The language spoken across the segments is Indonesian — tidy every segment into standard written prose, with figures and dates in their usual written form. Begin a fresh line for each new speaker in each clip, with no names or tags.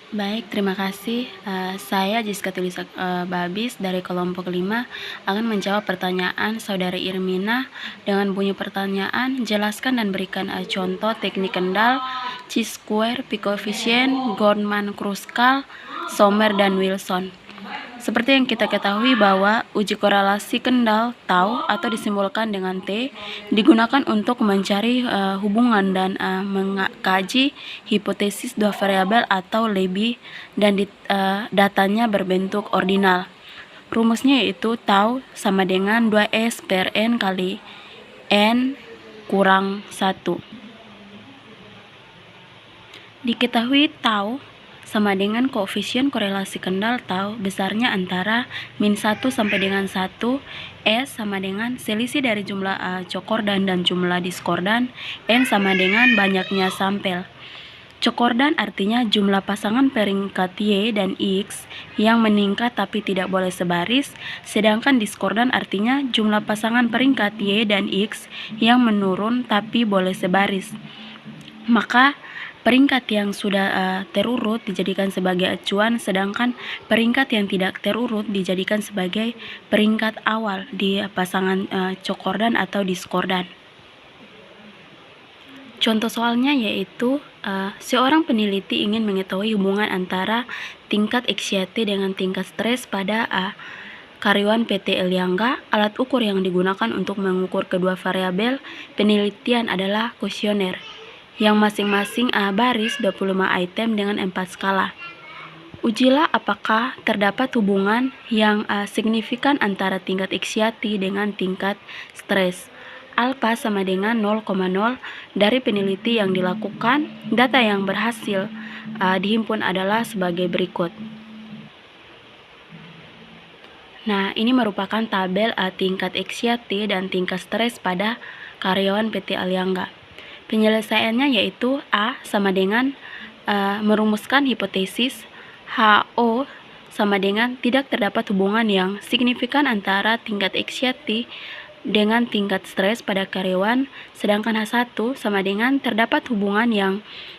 Baik, terima kasih. Saya Jiska Tulisa Babis dari kelompok 5 akan menjawab pertanyaan Saudari Irmina dengan bunyi pertanyaan, jelaskan dan berikan contoh teknik kendal, chi-square, P-coefficient, Goldman-Kruskal, Sommer, dan Wilson. Seperti yang kita ketahui bahwa uji korelasi kendal tau atau disimbolkan dengan T digunakan untuk mencari hubungan dan mengkaji hipotesis dua variabel atau lebih dan datanya berbentuk ordinal. Rumusnya yaitu tau sama dengan 2S per N kali N kurang 1. Diketahui tau sama dengan koefisien korelasi kendal tau besarnya antara min 1 sampai dengan 1, S sama dengan selisih dari jumlah cokordan dan jumlah diskordan, N sama dengan banyaknya sampel. Cokordan artinya jumlah pasangan peringkat Y dan X yang meningkat tapi tidak boleh sebaris, sedangkan diskordan artinya jumlah pasangan peringkat Y dan X yang menurun tapi boleh sebaris. Maka peringkat yang sudah terurut dijadikan sebagai acuan, sedangkan peringkat yang tidak terurut dijadikan sebagai peringkat awal di pasangan cokordan atau diskordan. Contoh soalnya yaitu seorang peneliti ingin mengetahui hubungan antara tingkat anxiety dengan tingkat stres pada karyawan PT Eliangga. Alat ukur yang digunakan untuk mengukur kedua variabel penelitian adalah kuesioner yang masing-masing baris 25 item dengan 4 skala. Ujilah apakah terdapat hubungan yang signifikan antara tingkat anxiety dengan tingkat stres. Alpha sama dengan 0,0 dari peneliti yang dilakukan. Data yang berhasil dihimpun adalah sebagai berikut. Nah, ini merupakan tabel tingkat anxiety dan tingkat stres pada karyawan PT Eliangga. Penyelesaiannya yaitu A sama dengan merumuskan hipotesis HO sama dengan tidak terdapat hubungan yang signifikan antara tingkat anxiety dengan tingkat stres pada karyawan, sedangkan H1 sama dengan terdapat hubungan yang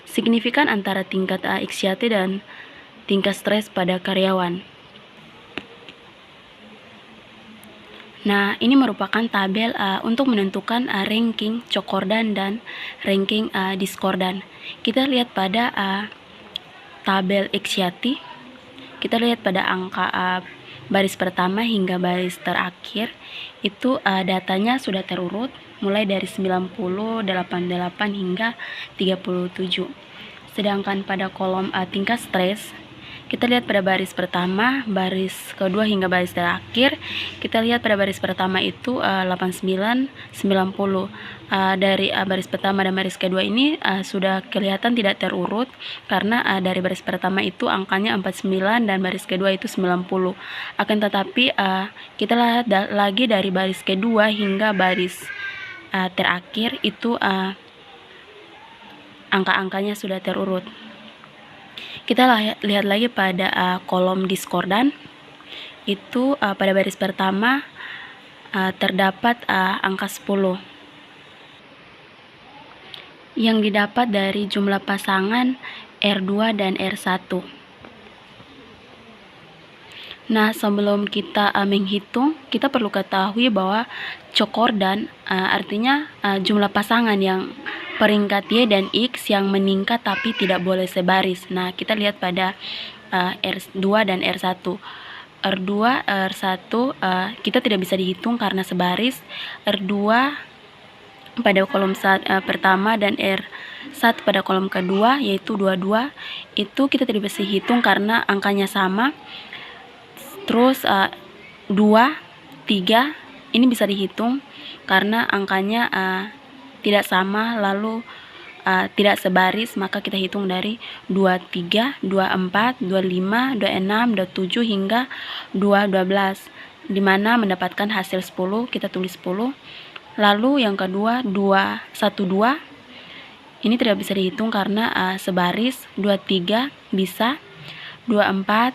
signifikan antara tingkat anxiety dan tingkat stres pada karyawan. Nah, ini merupakan tabel untuk menentukan ranking cokordan dan ranking diskordan. Kita lihat pada tabel anxiety. Kita lihat pada angka baris pertama hingga baris terakhir. Itu datanya sudah terurut mulai dari 90, 88 hingga 37. Sedangkan pada kolom tingkat stres, kita lihat pada baris pertama, baris kedua hingga baris terakhir. Kita lihat pada baris pertama itu 89, 90. Dari baris pertama dan baris kedua ini sudah kelihatan tidak terurut karena dari baris pertama itu angkanya 49 dan baris kedua itu 90. Akan tetapi kita lihat lagi dari baris kedua hingga baris terakhir itu angka-angkanya sudah terurut. Kita lihat lagi pada kolom diskordan. Itu pada baris pertama terdapat angka 10 yang didapat dari jumlah pasangan R2 dan R1. Nah, sebelum kita menghitung, kita perlu ketahui bahwa cokordan artinya jumlah pasangan yang peringkat Y dan X yang meningkat tapi tidak boleh sebaris. Nah, kita lihat pada R2 dan R1. R2, R1 kita tidak bisa dihitung karena sebaris. R2 pada kolom pertama dan R1 pada kolom kedua yaitu 22. Itu kita tidak bisa hitung karena angkanya sama. Terus 2, 3 ini bisa dihitung karena angkanya tidak sama lalu tidak sebaris, maka kita hitung dari 23, 24, 25, 26, 27 hingga 12 di mana mendapatkan hasil 10, kita tulis 10. Lalu yang kedua 212 ini tidak bisa dihitung karena sebaris. 23 bisa, 24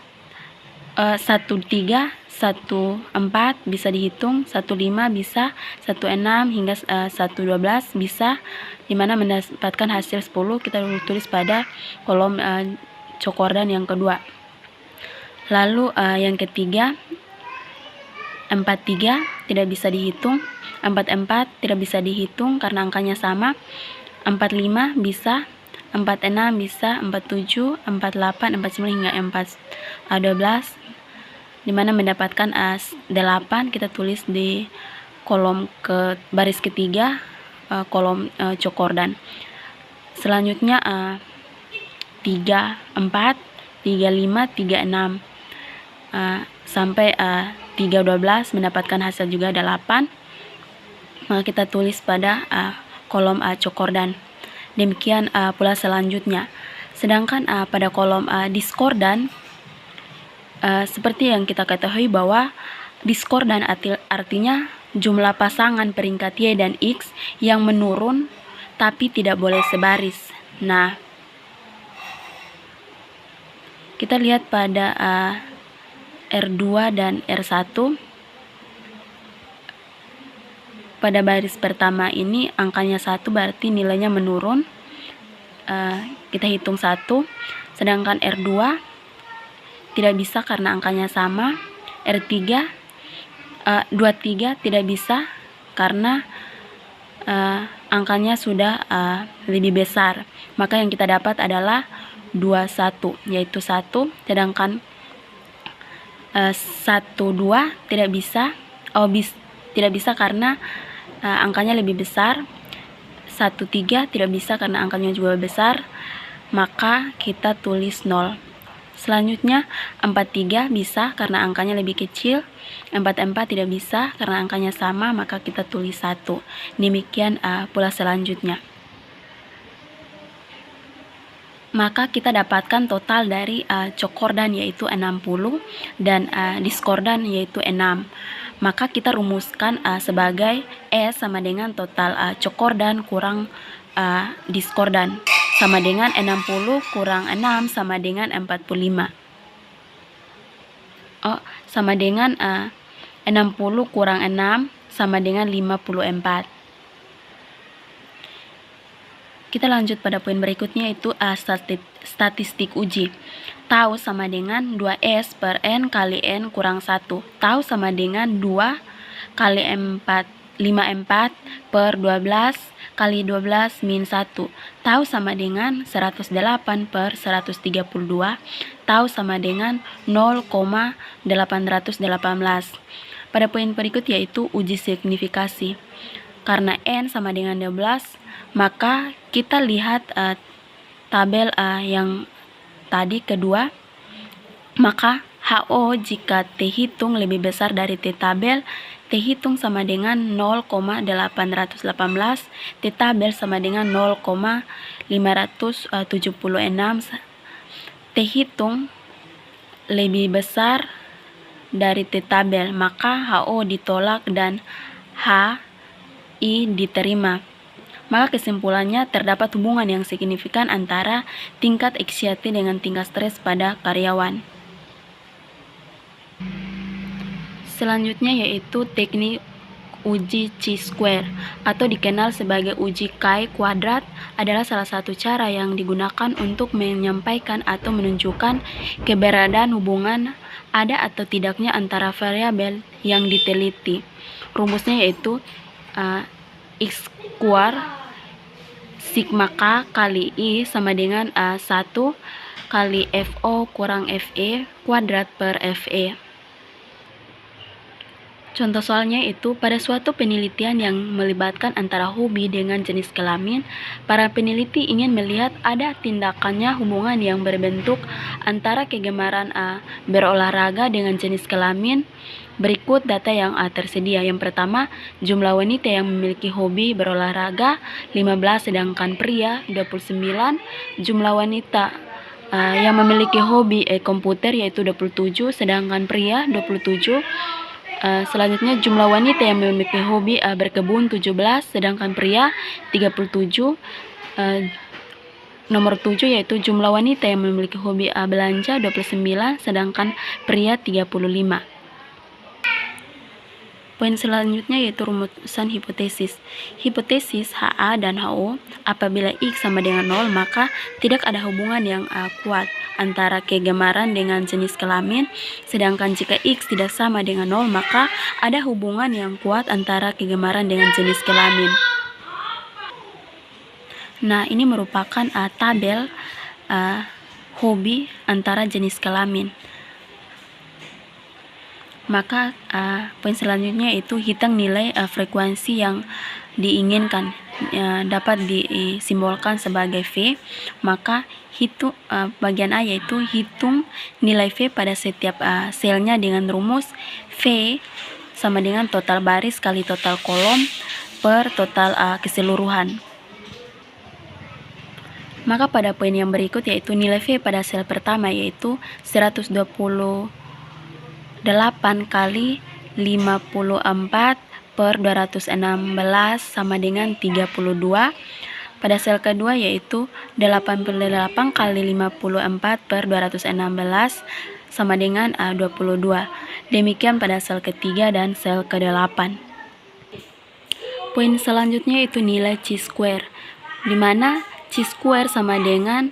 13 14 bisa dihitung, 15 bisa, 16 hingga 12 bisa, dimana mendapatkan hasil 10 kita tulis pada kolom cokordan yang kedua. Lalu yang ketiga, 43 tidak bisa dihitung, 44 tidak bisa dihitung karena angkanya sama, 45 bisa, 46 bisa, 47, 48, 49 hingga 12, dimana mendapatkan 8 kita tulis di kolom baris ketiga, kolom cokordan. Selanjutnya 34, 35, 36 sampai 312 mendapatkan hasil juga 8, maka kita tulis pada kolom cokordan. Demikian pula selanjutnya. Sedangkan pada kolom diskordan, seperti yang kita ketahui bahwa diskordan artinya jumlah pasangan peringkat Y dan X yang menurun tapi tidak boleh sebaris. Nah, kita lihat pada R2 dan R1. Pada baris pertama ini angkanya 1 berarti nilainya menurun. Kita hitung 1. Sedangkan R2 tidak bisa karena angkanya sama. R3 23 tidak bisa karena angkanya sudah lebih besar. Maka yang kita dapat adalah 21, yaitu 1. Sedangkan 12 tidak bisa, tidak bisa karena angkanya lebih besar. 13 tidak bisa karena angkanya juga besar, maka kita tulis 0. Selanjutnya 43 bisa karena angkanya lebih kecil, 44 tidak bisa karena angkanya sama, maka kita tulis 1. Demikian pula selanjutnya. Maka kita dapatkan total dari cokordan yaitu 60 dan diskordan yaitu 6. Maka kita rumuskan sebagai S sama dengan total cokordan kurang diskordan, sama dengan 60 kurang 6 sama dengan 45. Sama dengan 60 kurang 6 sama dengan 54. Kita lanjut pada poin berikutnya, yaitu statistik uji. Tau sama dengan 2S per N kali N kurang 1. Tau sama dengan 2 kali 54 per 12 kali 12 min 1. Tau sama dengan 108 per 132. Tau sama dengan 0,818. Pada poin berikut yaitu uji signifikasi. Karena N sama dengan 12, maka kita lihat tabel yang tadi kedua, maka HO jika T hitung lebih besar dari T tabel, T hitung sama dengan 0,818, T tabel sama dengan 0,576, T hitung lebih besar dari T tabel, maka HO ditolak dan HI diterima. Maka kesimpulannya terdapat hubungan yang signifikan antara tingkat anxiety dengan tingkat stres pada karyawan. Selanjutnya yaitu teknik uji chi-square atau dikenal sebagai uji chi kuadrat, adalah salah satu cara yang digunakan untuk menyampaikan atau menunjukkan keberadaan hubungan ada atau tidaknya antara variabel yang diteliti. Rumusnya yaitu X kuar sigma K kali I sama dengan 1 kali FO kurang FE kuadrat per FE. Contoh soalnya itu, pada suatu penelitian yang melibatkan antara hobi dengan jenis kelamin, para peneliti ingin melihat ada tindakannya hubungan yang berbentuk antara kegemaran berolahraga dengan jenis kelamin. Berikut data yang tersedia. Yang pertama, jumlah wanita yang memiliki hobi berolahraga 15, sedangkan pria 29. Jumlah wanita yang memiliki hobi komputer yaitu 27, sedangkan pria 27. Selanjutnya jumlah wanita yang memiliki hobi berkebun 17, sedangkan pria 37. Nomor 7 yaitu jumlah wanita yang memiliki hobi belanja 29, sedangkan pria 35. Poin selanjutnya yaitu rumusan hipotesis. Hipotesis HA dan HO, apabila X sama dengan 0, maka tidak ada hubungan yang kuat. antara kegemaran dengan jenis kelamin, sedangkan jika X tidak sama dengan 0, maka ada hubungan yang kuat antara kegemaran dengan jenis kelamin. Nah, ini merupakan tabel hobi antara jenis kelamin. Maka poin selanjutnya itu hitung nilai frekuensi yang diinginkan, dapat disimbolkan sebagai V. Maka bagian A yaitu hitung nilai V pada setiap selnya dengan rumus V sama dengan total baris kali total kolom per total keseluruhan. Maka pada poin yang berikut yaitu nilai V pada sel pertama yaitu 128 kali 54 per 216 sama dengan 32. Pada sel kedua yaitu 88 kali 54 per 216 sama dengan 22. Demikian pada sel ketiga dan sel ke-8. Poin selanjutnya itu nilai chi-square, di mana chi-square sama dengan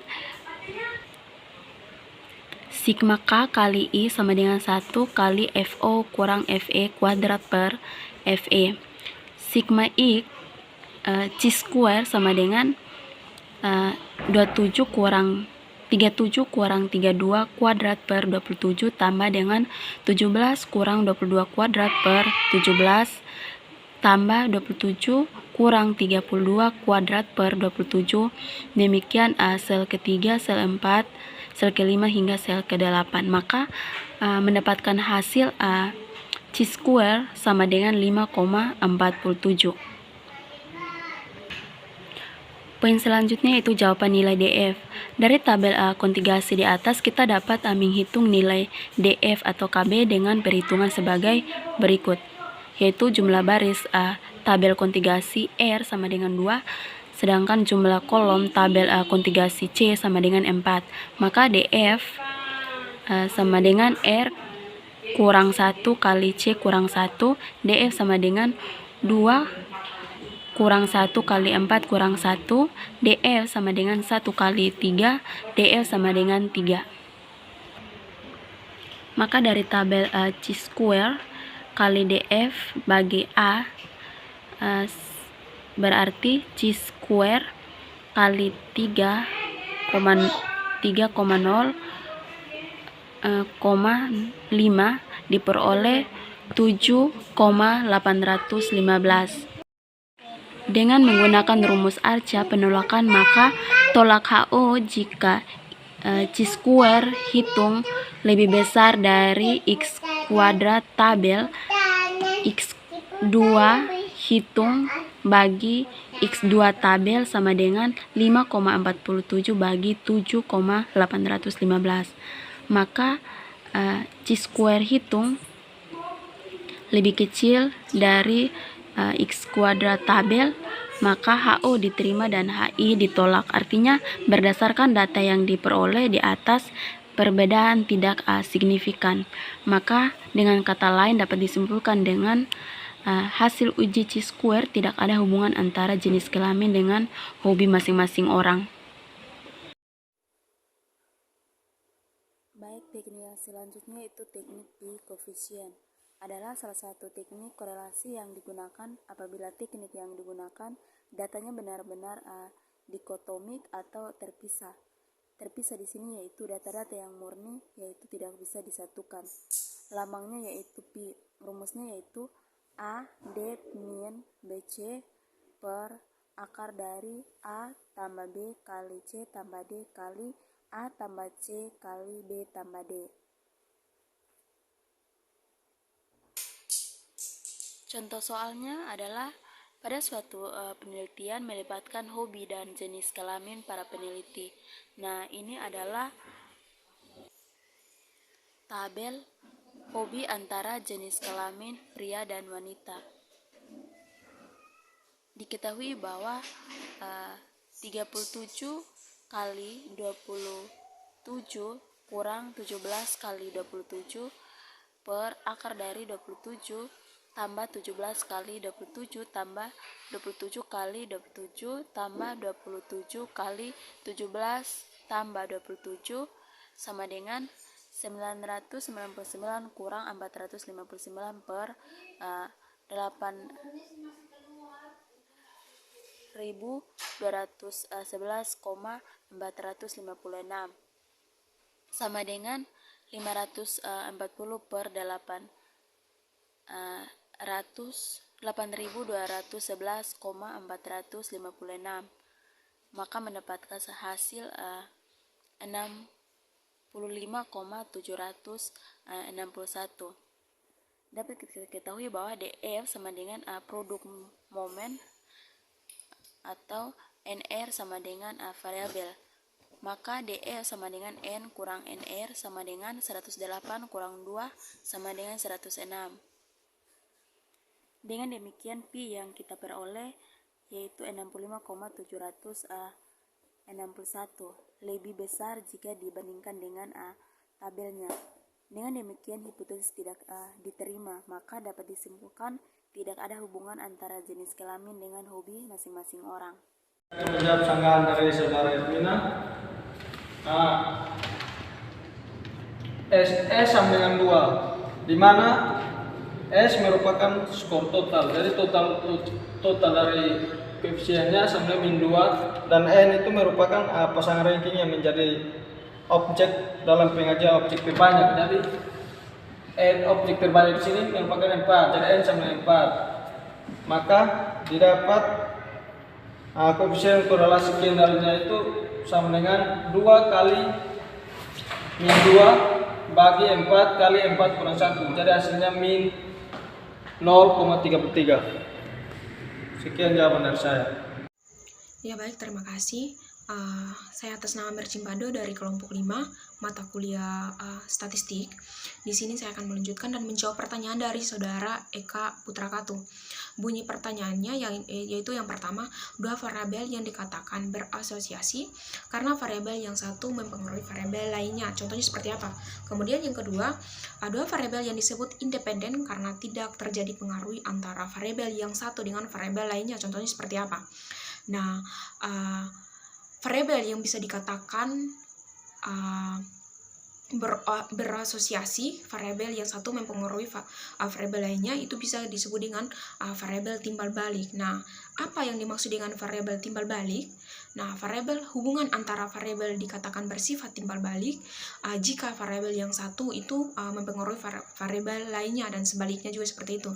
sigma K kali I sama dengan 1 kali FO kurang FE kuadrat per FE. Sigma I chi-square sama dengan 37 kurang 32 kuadrat per 27 tambah dengan 17 kurang 22 kuadrat per 17 tambah 27 kurang 32 kuadrat per 27. Demikian sel ketiga, sel 4, sel kelima hingga sel ke-8. Maka mendapatkan hasil chi-square sama dengan 5,47. Poin selanjutnya itu jawaban nilai DF. Dari tabel kontigasi di atas kita dapat menghitung nilai DF atau KB dengan perhitungan sebagai berikut, yaitu jumlah baris tabel kontigasi R sama dengan 2, sedangkan jumlah kolom tabel kontigasi C sama dengan 4. Maka DF sama dengan R kurang 1 kali C kurang 1, DF sama dengan 2 kurang 1 kali 4 kurang 1, DF sama dengan 1 kali 3, DF sama dengan 3. Maka dari tabel chi-square kali DF bagi A berarti chi-square kali 3,0,5 diperoleh 7,815. Dengan menggunakan rumus Arca penolakan, maka tolak HO jika chi-square hitung lebih besar dari X kuadrat tabel X2 hitung bagi X2 tabel sama dengan 5,47 bagi 7,815. Maka chi-square hitung lebih kecil dari X kuadrat tabel, maka HO diterima dan HI ditolak. Artinya berdasarkan data yang diperoleh di atas, perbedaan tidak signifikan. Maka dengan kata lain dapat disimpulkan dengan hasil uji chi-square tidak ada hubungan antara jenis kelamin dengan hobi masing-masing orang. Baik, teknik yang selanjutnya itu teknik Pi koefisien. Adalah salah satu teknik korelasi yang digunakan apabila teknik yang digunakan datanya benar-benar dikotomik atau terpisah. Terpisah di sini yaitu data-data yang murni yaitu tidak bisa disatukan. Lambangnya yaitu Pi. Rumusnya yaitu A D min BC per akar dari A tambah B kali C tambah D kali A tambah C kali B tambah D. Contoh soalnya adalah pada suatu penelitian melibatkan hobi dan jenis kelamin para peneliti. Nah, ini adalah tabel hobi antara jenis kelamin pria dan wanita. Diketahui bahwa 37 kali 27 kurang 17 kali 27 per akar dari 27 tambah 17 kali 27 tambah 27 kali 27 tambah 27 kali 17 tambah 27 sama dengan 999 kurang 459 per 8.211,456 sama dengan 540 per 8.211,456, maka mendapatkan hasil 65,761. Dapat kita ketahui bahwa DF sama dengan produk momen atau NR sama dengan variabel. Maka DF sama dengan N kurang NR sama dengan 108 kurang 2 sama dengan 106. Dengan demikian Pi yang kita peroleh yaitu 65,761, lebih besar jika dibandingkan dengan tabelnya. Dengan demikian hipotesis tidak diterima, maka dapat disimpulkan tidak ada hubungan antara jenis kelamin dengan hobi masing-masing orang.
Menjawab sanggahan dari saudara Edwina. S sama dengan 2, di mana S merupakan skor total. Jadi total dari koefisiennya sama dengan min 2, dan N itu merupakan pasangan ranking yang menjadi objek dalam pengajian objek terbanyak. Jadi N objek terbanyak di sini merupakan 4, jadi N sama dengan 4. Maka didapat koefisien korelasi kendalinya itu sama dengan 2 kali min 2 bagi 4 kali 4 kurang 1. Jadi hasilnya min 0,33. Sekian jawaban dari saya.
Ya baik, terima kasih. Saya atas nama Mercimbado dari kelompok 5 mata kuliah statistik. Di sini saya akan melanjutkan dan menjawab pertanyaan dari saudara Eka Putrakatu. Bunyi pertanyaannya yaitu yang pertama, dua variabel yang dikatakan berasosiasi karena variabel yang satu mempengaruhi variabel lainnya. Contohnya seperti apa? Kemudian yang kedua, dua variabel yang disebut independen karena tidak terjadi pengaruh antara variabel yang satu dengan variabel lainnya. Contohnya seperti apa? Nah, variabel yang bisa dikatakan berasosiasi, variabel yang satu mempengaruhi variabel lainnya, itu bisa disebut dengan variabel timbal balik. Nah, apa yang dimaksud dengan variabel timbal balik? Nah, hubungan antara variabel dikatakan bersifat timbal balik jika variabel yang satu itu mempengaruhi variabel lainnya dan sebaliknya juga seperti itu.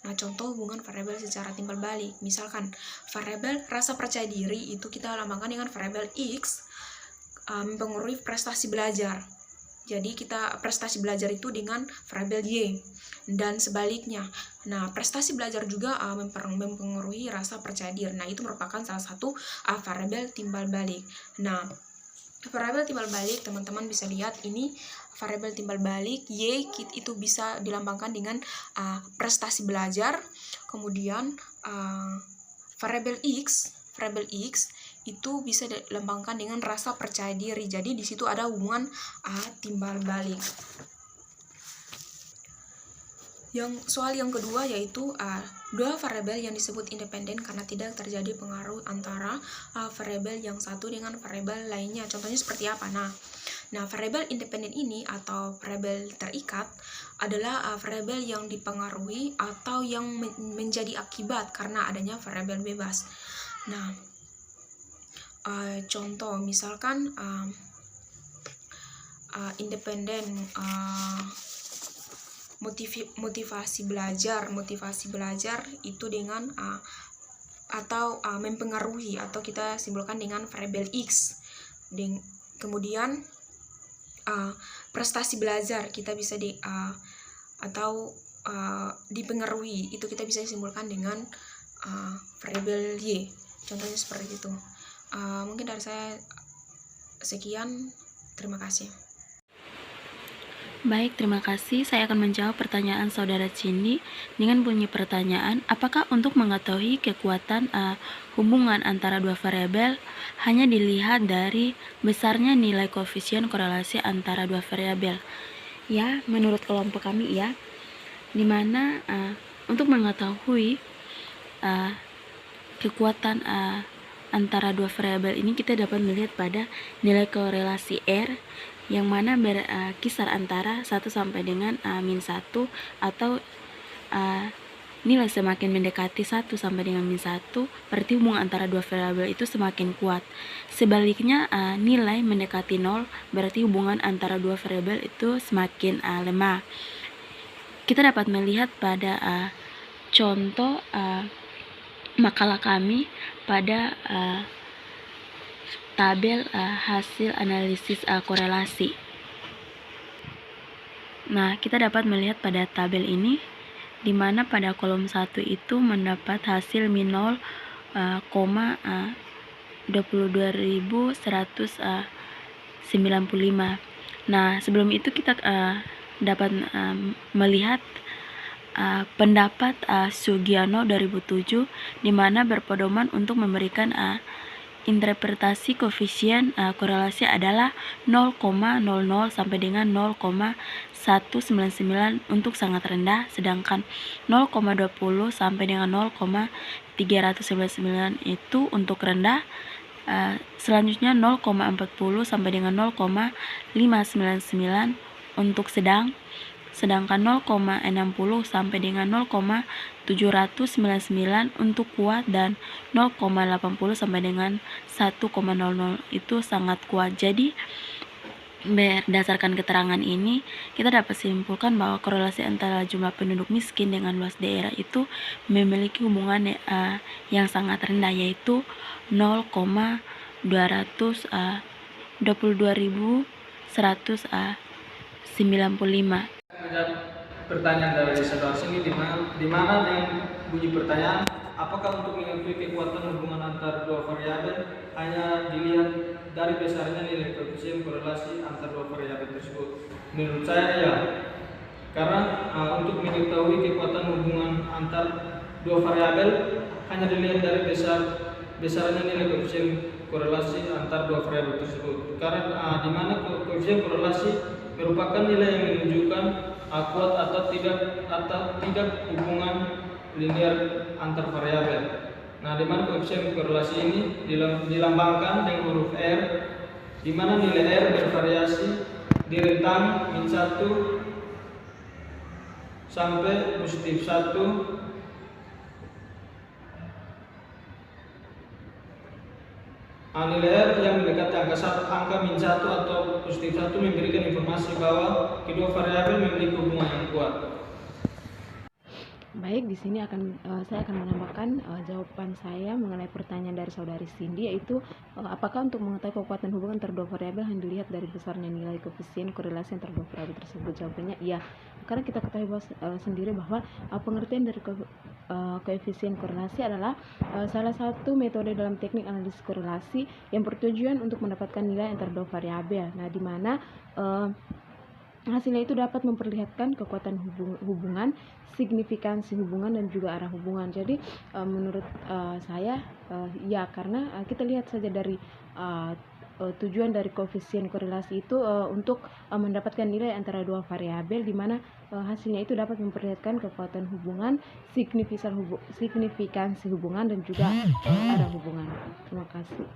Nah, contoh hubungan variabel secara timbal balik. Misalkan, variabel rasa percaya diri itu kita lambangkan dengan variabel X mempengaruhi prestasi belajar. Jadi, kita prestasi belajar itu dengan variabel Y dan sebaliknya. Nah, prestasi belajar juga mempengaruhi rasa percaya diri. Nah, itu merupakan salah satu variabel timbal balik. Nah, variabel timbal balik, teman-teman bisa lihat ini variabel timbal balik Y itu bisa dilambangkan dengan prestasi belajar. Kemudian variabel X itu bisa dilambangkan dengan rasa percaya diri. Jadi di situ ada hubungan timbal balik. Soal yang kedua yaitu dua variabel yang disebut independen karena tidak terjadi pengaruh antara variabel yang satu dengan variabel lainnya. Contohnya seperti apa? Nah, variabel independen ini atau variabel terikat adalah variabel yang dipengaruhi atau yang menjadi akibat karena adanya variabel bebas. Nah, contoh misalkan independen motivasi belajar itu dengan atau mempengaruhi atau kita simpulkan dengan variabel X. Kemudian prestasi belajar kita bisa dipengaruhi, itu kita bisa simpulkan dengan variabel Y. Contohnya seperti itu. Mungkin dari saya sekian, terima kasih.
Baik, terima kasih. Saya akan menjawab pertanyaan saudara Cindy dengan bunyi pertanyaan, apakah untuk mengetahui kekuatan hubungan antara dua variabel hanya dilihat dari besarnya nilai koefisien korelasi antara dua variabel? Ya, menurut kelompok kami ya, dimana untuk mengetahui kekuatan antara dua variabel ini kita dapat melihat pada nilai korelasi R yang mana berkisar antara 1 sampai dengan min 1, atau nilai semakin mendekati 1 sampai dengan min 1, berarti hubungan antara dua variabel itu semakin kuat. Sebaliknya, nilai mendekati 0, berarti hubungan antara dua variabel itu semakin lemah. Kita dapat melihat pada contoh makalah kami pada tabel hasil analisis korelasi. Nah, kita dapat melihat pada tabel ini, di mana pada kolom 1 itu mendapat hasil min 0,22.195. Nah, sebelum itu kita dapat melihat pendapat Sugiono 2007, di mana berpedoman untuk memberikan interpretasi koefisien korelasi adalah 0,00 sampai dengan 0,199 untuk sangat rendah, sedangkan 0,20 sampai dengan 0,399 itu untuk rendah. Selanjutnya 0,40 sampai dengan 0,599 untuk sedang, sedangkan 0,60 sampai dengan 0,799 untuk kuat, dan 0,80 sampai dengan 1,00 itu sangat kuat. Jadi berdasarkan keterangan ini, kita dapat simpulkan bahwa korelasi antara jumlah penduduk miskin dengan luas daerah itu memiliki hubungan yang sangat rendah, yaitu 0,222195.
Pertanyaan dari saudara sini, di mana dengan bunyi pertanyaan, apakah untuk mengetahui kekuatan hubungan antara dua variabel hanya dilihat dari besarnya nilai koefisien korelasi antara dua variabel tersebut? Menurut saya ya, karena untuk mengetahui kekuatan hubungan antar dua variabel hanya dilihat dari besarnya nilai koefisien korelasi antar dua variabel tersebut. Karena di mana koefisien korelasi merupakan nilai yang menunjukkan kuat atau tidak hubungan linear antar variabel. Nah, di mana koefisien korelasi ini dilambangkan dengan huruf R, di mana nilai R bervariasi di rentang min 1 sampai positif 1. Nilai R yang mendekati angka min 1 atau positif 1 memberikan informasi bahwa kedua variabel memiliki hubungan yang kuat.
Baik, di sini saya akan menambahkan jawaban saya mengenai pertanyaan dari saudari Cindy, yaitu apakah untuk mengetahui kekuatan hubungan antara dua variabel hanya dilihat dari besarnya nilai koefisien korelasi antara dua variabel tersebut? Jawabannya iya, karena kita ketahui sendiri bahwa pengertian dari koefisien korelasi adalah salah satu metode dalam teknik analisis korelasi yang bertujuan untuk mendapatkan nilai antara dua variabel. Nah, di mana hasilnya itu dapat memperlihatkan kekuatan hubungan, signifikansi hubungan, dan juga arah hubungan. Jadi menurut saya ya, karena kita lihat saja dari tujuan dari koefisien korelasi itu untuk mendapatkan nilai antara dua variabel, di mana hasilnya itu dapat memperlihatkan kekuatan hubungan, signifikansi hubungan, dan juga arah hubungan. Terima kasih.